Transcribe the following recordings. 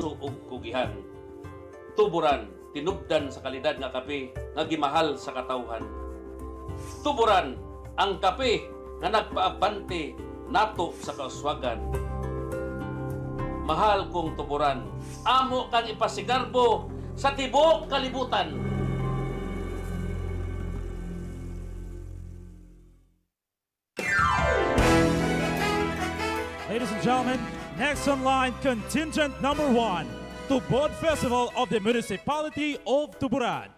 luto ug kugihan. Tuburan, tinubdan sa kalidad nga kape nga gimahal sa katawhan. Tuburan, ang kape nga nagpaabante nato sa kauswagan. Mahal kong tuburan, amo kang ipasigarbo sa tibok kalibutan. Ladies and gentlemen, next on line, contingent number 1, Tubod Festival of the Municipality of Tuburan.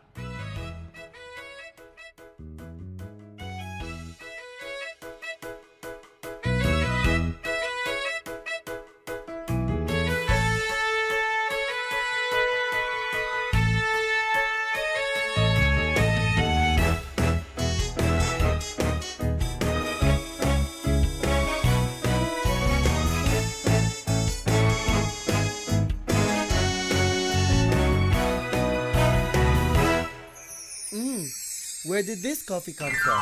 Where did this coffee come from?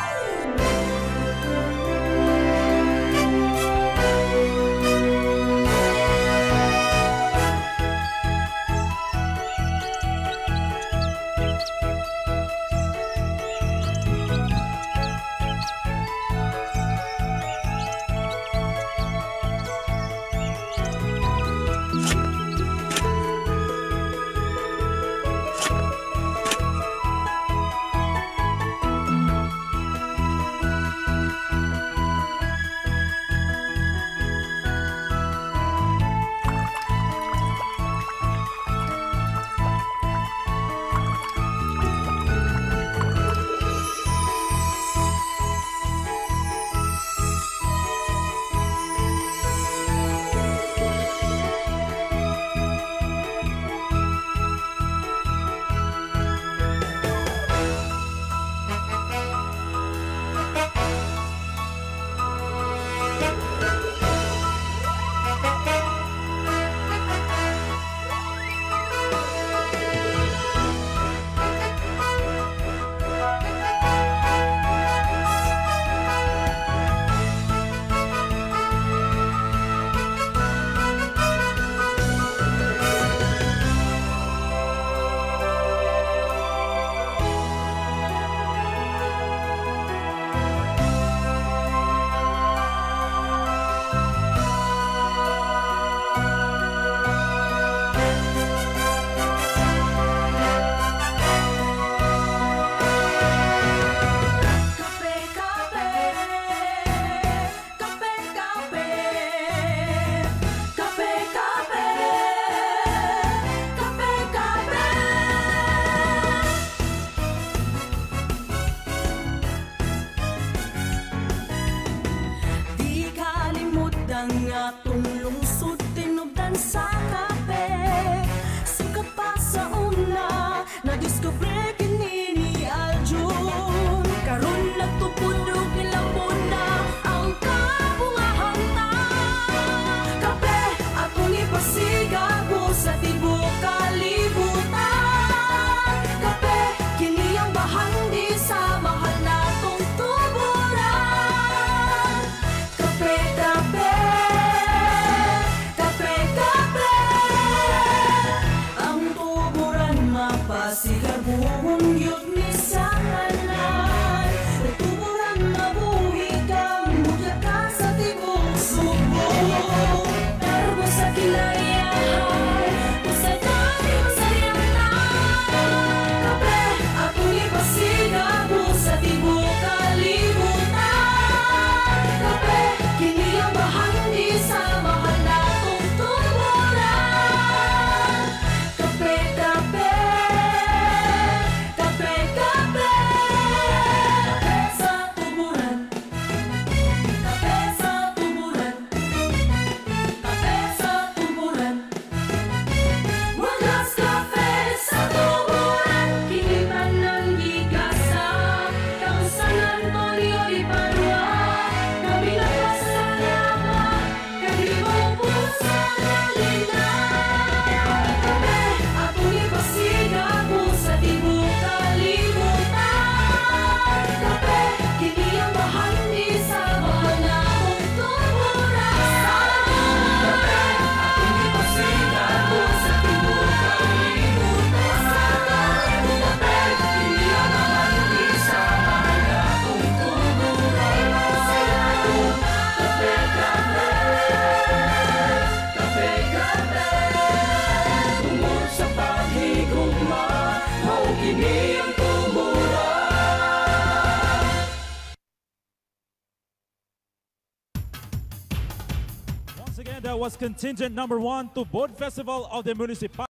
And that was contingent number 1 to Board Festival of the Municipality